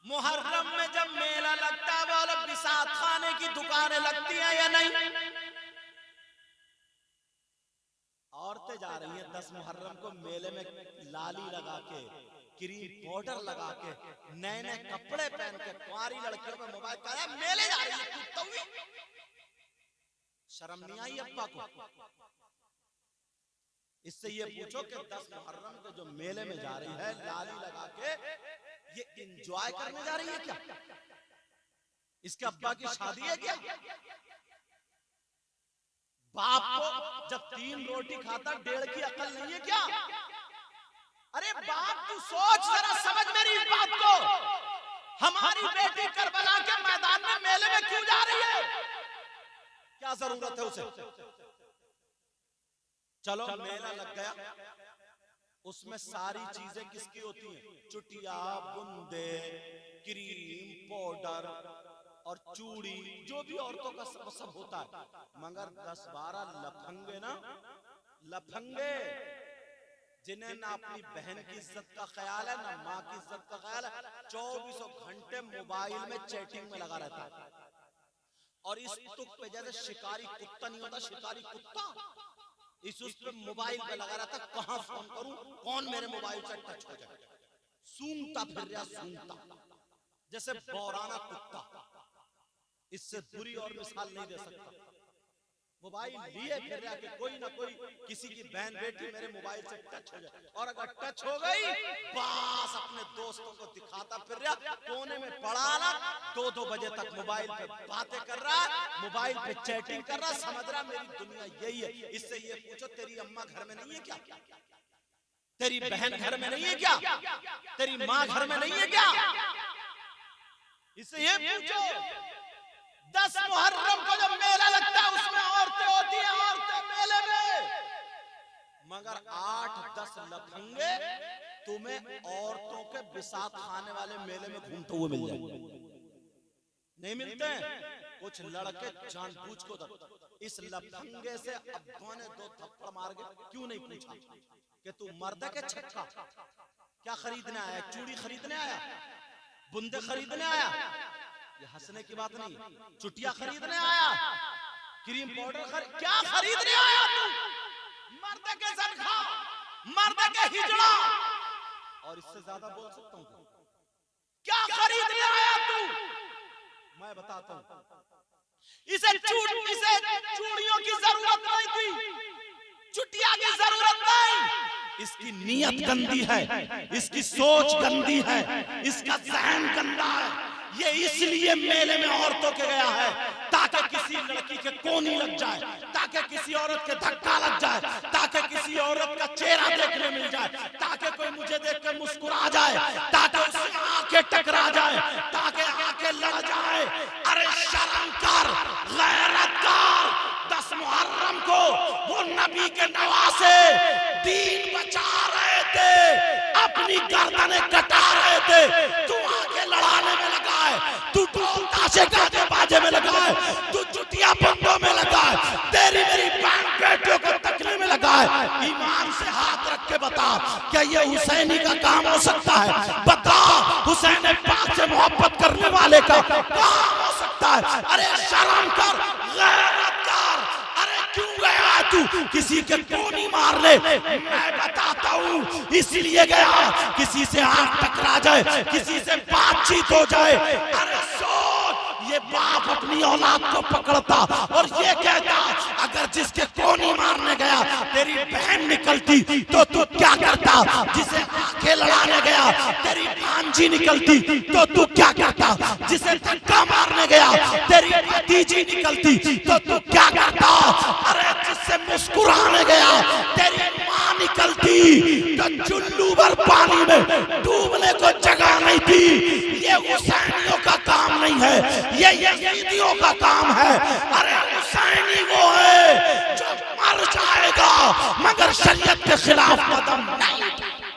मुहर्रम में जब मेला लगता है बोलो बिसात खाने की दुकानें लगती हैं या नहीं? औरतें जा रही हैं 10 मुहर्रम को मेले में लाली लगा के, क्रीम पाउडर लगा के, नए नए कपड़े पहन के, कुंवारी लड़कियों में मोबाइल का मेले जा रही है। तो शर्म नहीं आई अब्बा को? इससे ये पूछो कि 10 मुहर्रम के जो मेले में जा रही है लाली लगा के, ये एंजॉय करने जा रही है क्या? इसके अब्बा की शादी है क्या? बाप को जब 3 रोटी खाता 1.5 की अकल नहीं है क्या? अरे बाप तू सोच जरा, समझ मेरी इस बात को। हमारी बेटी करबला के मैदान में मेले में क्यों जा रही है? क्या जरूरत है उसे? चलो मेला लग गया, उसमें सारी चीजें किसकी होती हैं? चुटिया, बुंदे, क्रीम, पाउडर और चूड़ी, जो भी औरतों का सब होता है। मगर 10-12 लफंगे ना, लफंगे जिन्हें ना अपनी बहन की इज्जत का ख्याल है ना माँ की इज्जत का ख्याल है, 24 घंटे मोबाइल में चैटिंग में लगा रहता है। और इस तुक पे जैसे शिकारी कुत्ता नहीं होता, शिकारी कुत्ता इस पे मोबाइल पे लगा रहता, कहां फोन करूं, कौन मेरे मोबाइल से टच हो जाए। सूंघता फिर रहा, सूंघता जैसे बौराना कुत्ता। इससे बुरी और मिसाल नहीं दे सकता। मोबाइल लिए फिर रहा कि कोई ना कोई किसी की बहन बेटी मेरे मोबाइल से टच हो जाए, और अगर टच हो गई बस अपने दोस्तों को दिखाता फिर रहा, कोने में पड़ा ना 2-2 बजे तक मोबाइल पे बातें कर रहा, मोबाइल पे चैटिंग कर रहा, समझ रहा मेरी दुनिया यही है। इससे ये पूछो तेरी अम्मा घर में नहीं है क्या? तेरी बहन घर में नहीं है क्या? तेरी माँ घर में नहीं है क्या? इससे ये पूछो 10 मुहर्रम को जब मेला लगता है उसमें औरतें होती हैं, औरतें मेले में, मगर 8-10 लफंगे तुम्हें औरतों के बिसात खाने वाले मेले में घूमते हुए मिल जाएंगे। नहीं मिलते हैं। कुछ लड़के जानबूझ को इस लफंगे से अब्बा ने 2 थप्पड़ मार के क्यों नहीं पूछा कि तू मर्द के छक्का क्या खरीदने आया? चूड़ी खरीदने आया? बुंदे खरीदने आया? ये हंसने की बात नहीं। चुटिया खरीदने आया? क्रीम पाउडर क्या खरीदने आया तू? मर्द के ज़नखा, मर्द के हिजड़ा, और इससे ज्यादा बोल सकता हूँ क्या खरीदने आया तू? मैं बताता हूँ। इसे चूड़ियों की जरूरत नहीं थी, चुटिया की जरूरत नहीं। इसकी नीयत गंदी है, इसकी सोच गंदी है, इसका ज़हन गंदा है। ये इसलिए मेले में औरतों के गया है ताकि किसी लड़की के कोनी लग जाए, ताकि किसी औरत के धक्का लग जाए, ताकि किसी औरत का चेहरा देखने मिल जाए, ताकि कोई मुझे देख के मुस्कुरा जाए, ताकि उससे आंखें टकरा जाए, ताकि आंखें लड़ जाए। अरे शर्म कर, गैरत कर। 10 मुहर्रम को वो नबी के नवासे दीन बचा रहे थे, अपनी गर्दनें कटा रहे थे। तू आंखें लड़ाने में लगा है, तू ढोल ताशे गाजे बाजे में लगा है, तू चुटिया बंदों में लगा है, तेरी मेरी बहन बेटियों को तकने में लगा है। ईमान से हाथ रख के बता, क्या ये हुसैनी का काम हो सकता है? बता, हुसैन पाक से मोहब्बत करने वाले का काम हो सकता है? अरे शर्म कर, गैरत कर। अरे क्यों गया तू किसी के कोनी मार ले? मैं बताता हूँ इसलिए गया, किसी से आंख टकरा जाए, किसी से बातचीत हो जाए। अरे सोच, ये बाप अपनी औलाद को पकड़ता और ये कहता अगर जिसके कोनी मारने गया तेरी बहन निकलती तो तू क्या करता? जिसे आंखें लड़ाने गया तेरी भांजी निकलती तो तू क्या करता? जिसे धक्का मारने गया तेरी भतीजी निकलती तो तू क्या करता? अरे जिससे मुस्कुराने गया तेरी माँ निकलती तो चुल्लू भर पानी में डूबने को जगह नहीं थी। ये हुसैनियों का काम नहीं है, ये यजीदियों का काम है। अरे हुसैनी वो है जो मर जाएगा मगर शरीयत के खिलाफ कदम नहीं उठाएगा।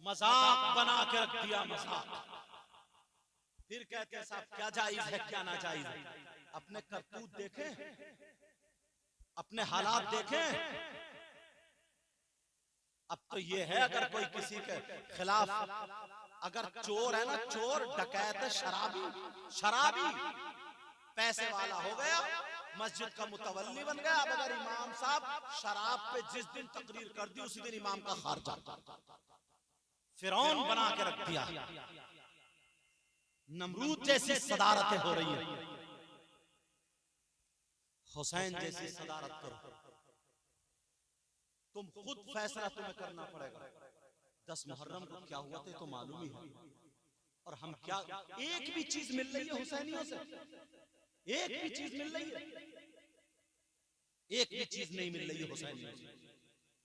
मजाक बना के रख दिया, मजाक। फिर कहते हैं साहब क्या जायज है क्या ना जायज है। अपने करतूत देखें, अपने हालात देखें। अब तो ये है, अगर कोई किसी के खिलाफ, अगर चोर है ना, चोर डकैत है, शराबी, शराबी पैसे वाला हो गया, मस्जिद का मुतवल्ली बन गया। अब अगर इमाम साहब शराब पे जिस दिन तकरीर कर दी उसी दिन इमाम का खारजा, फिरौन बना के रख दिया। नमरूद जैसी सदारतें हो रही है, हुसैन जैसी सदारत करो। तुम खुद फैसला तुम्हें करना पड़ेगा। 10 मुहर्रम को क्या हुआ था तो मालूम ही है। और हम क्या, एक भी चीज मिल रही है हुसैनियों से? एक भी चीज मिल रही है? एक भी चीज नहीं मिल रही है हुसैनियों से।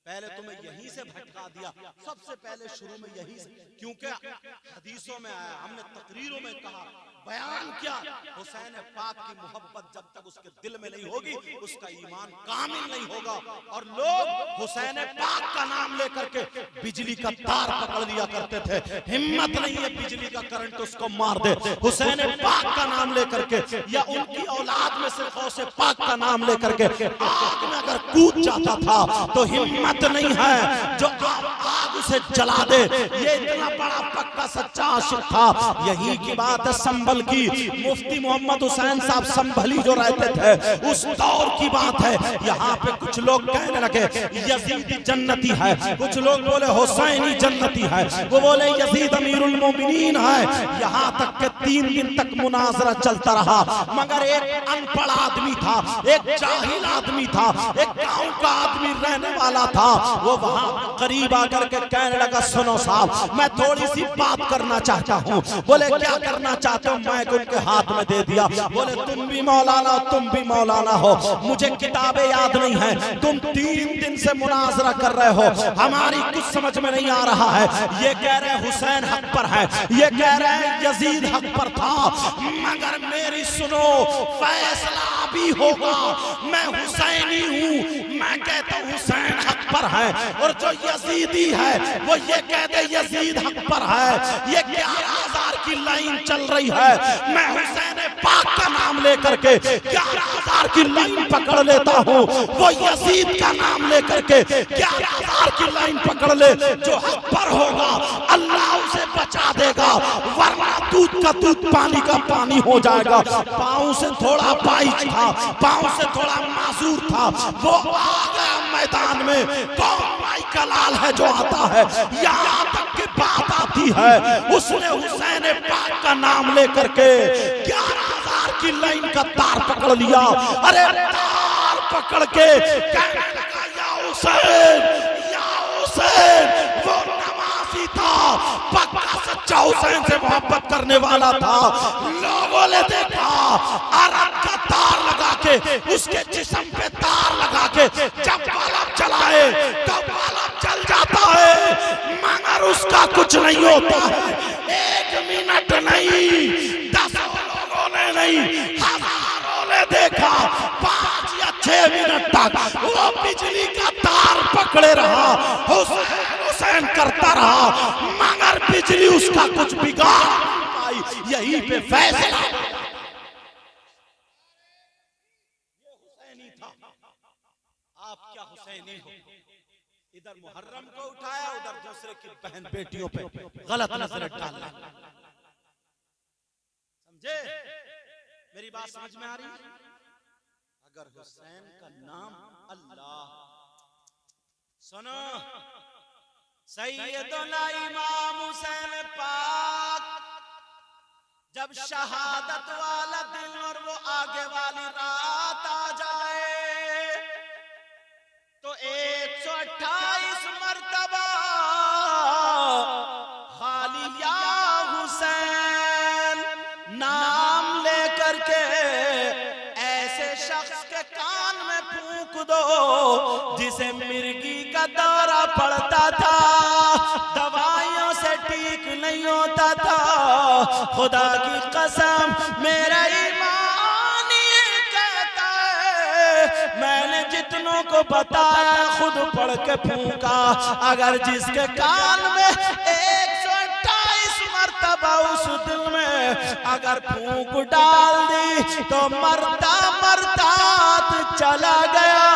पहले तुम्हें यहीं से भटका दिया, सबसे पहले शुरू में यहीं से, क्योंकि हदीसों में आया, हमने तकरीरों में कहा, बयान किया, हुसैन पाक की मोहब्बत जब तक उसके दिल में नहीं होगी उसका ईमान कामिल नहीं होगा। और लोग हुसैन पाक का नाम लेकर के बिजली का तार पकड़ लिया करते थे। हिम्मत नहीं है बिजली का करंट उसको मार दे। हुसैन पाक का नाम लेकर के या उनकी औलाद में से गौसे पाक का नाम लेकर के आग में अगर कूद जाता था तो हिम्मत नहीं है जो आग उसे जला दे। ये इतना बड़ा पक्का सच्चा आशिक था। यही की बात है संभल की, मुफ्ती मोहम्मद हुसैन साहब संभली जो रहते थे उस दौर की बात है। यहाँ पे कुछ लोग कहने लगे यजीदी जन्नती है, कुछ लोग बोले हुसैनी जन्नती है, वो बोले यजीद अमीरुल मोमिनीन है। यहाँ तक के 3 दिन तक मुनाजरा चलता रहा, मगर एक अनपढ़ आदमी था, एक जाहिल आदमी था, एक गांव का आदमी रहने वाला था। वो वहां करीब आकर के कहने लगा सुनो साहब मैं थोड़ी सी बात करना चाहता हूँ। बोले क्या करना चाहते हो? माइक उनके हाथ में दे दिया। बोले तुम भी मौलाना, तुम भी मौलाना हो, मुझे किताबें याद नहीं है, तुम 3 दिन से मुनाजरा कर रहे हो, हमारी कुछ समझ में नहीं आ रहा है। ये कह रहे हुसैन हक पर है, ये कह रहे यजीद हक पर था, मगर मेरी सुनो फैसला भी होगा। मैं हुसैनी हूँ, मैं कहता हूँ हुसैन हक पर है, और जो यजीदी है वो ये कहते यजीद हक पर है। ये 11,000 की लाइन चल रही है, मैं हुसैन पाक का नाम लेकर के 11,000 की लाइन पकड़ लेता हूँ, वो यजीद का नाम लेकर के 11,000 की लाइन पकड़ ले। जो हक पर होगा अल्लाह उसे बचा देगा, वरना दूध का दूध पानी का पानी हो जाएगा। पाँव से थोड़ा बाइज था, पाँव से थोड़ा माजूर था, वो आ गया मैदान में। कौन भाई का लाल है जो आता है? यहाँ तक की बात आती है उसने हुसैन पाक का नाम लेकर के 11,000 की लाइन का तार पकड़ लिया। अरे तार पकड़ के कहने लगा या हुसैन, या हुसैन। वो नमाजी था, पक्का सच्चा हुसैन से मोहब्बत करने वाला था। लोगों ने देखा अरब का तार लगा के, उसके जिस्म पे तार लगा के जब बल्ब जलाए तो बल्ब जल जाता है, मगर उसका कुछ नहीं होता है। 1 मिनट नहीं, 10 लोगों ने नहीं, हजारों ने देखा। 5 या 6 मिनट तक वो बिजली का तार पकड़े रहा, हुसैन करता रहा, मगर बिजली उसका कुछ बिगाड़ नहीं पाई। यही पे फैसला हुसैनी था। आप क्या हुसैनी हो? इधर मुहर्रम को उठाया, उधर दूसरे की बहन बेटियों पे गलत नजर डालना। समझे? मेरी बात समझ में आ रही है? अगर हुसैन का नाम अल्लाह, सुनो सैयदना इमाम हुसैन पाक जब शहादत वाला दिन और वो आगे वाली रात आ जाए तो 128 मर्तबा खाली या हुसैन नाम लेकर के ऐसे शख्स के कान में फूंक दो जिसे मिर्गी का दौरा पड़ता था, दवाइयों से ठीक नहीं होता था। खुदा की कसम मेरा ईमान ये कहता है, मैंने जितनों को बताया खुद पढ़ के फूंका। अगर जिसके कान में 128 मर्तबा उस दिल में अगर फूंक डाल दी तो मरता मरता चला गया,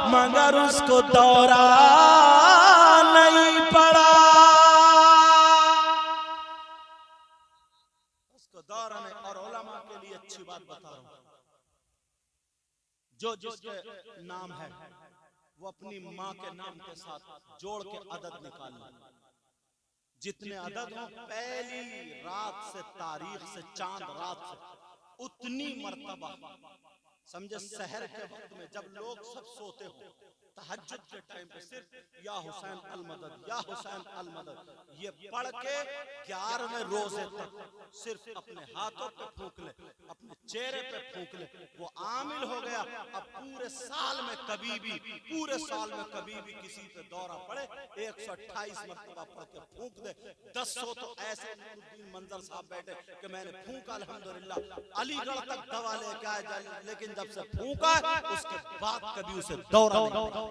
मगर उसको दौरा जो जिसके नाम है वो अपनी माँ के नाम के साथ जोड़ के अदद निकालना। जितने अदद हो पहली रात से, तारीख से, चांद रात से, उतनी मर्तबा समझे सहर के वक्त में जब लोग सब सोते हो, तहज्जुद के टाइम पे सिर्फ या हुसैन अल मदद, या हुसैन अल मदद ये पढ़ के 11वें रोजे तक सिर्फ अपने हाथों पे फूंक ले, अपने चेहरे पे फूंक ले, वो आमिल हो गया। अब पूरे साल में कभी भी, पूरे साल में कभी भी किसी पे दौरा पड़े 128 मरतबा पढ़ के फूंक दे। 10 तो ऐसे नूरुद्दीन मंजर साहब बैठे कि मैंने फूंका अल्हम्दुलिल्लाह, अलीगढ़ तक दवा लेके आया, लेकिन जब से फूंका उसके बाद कभी उसे दौरा नहीं।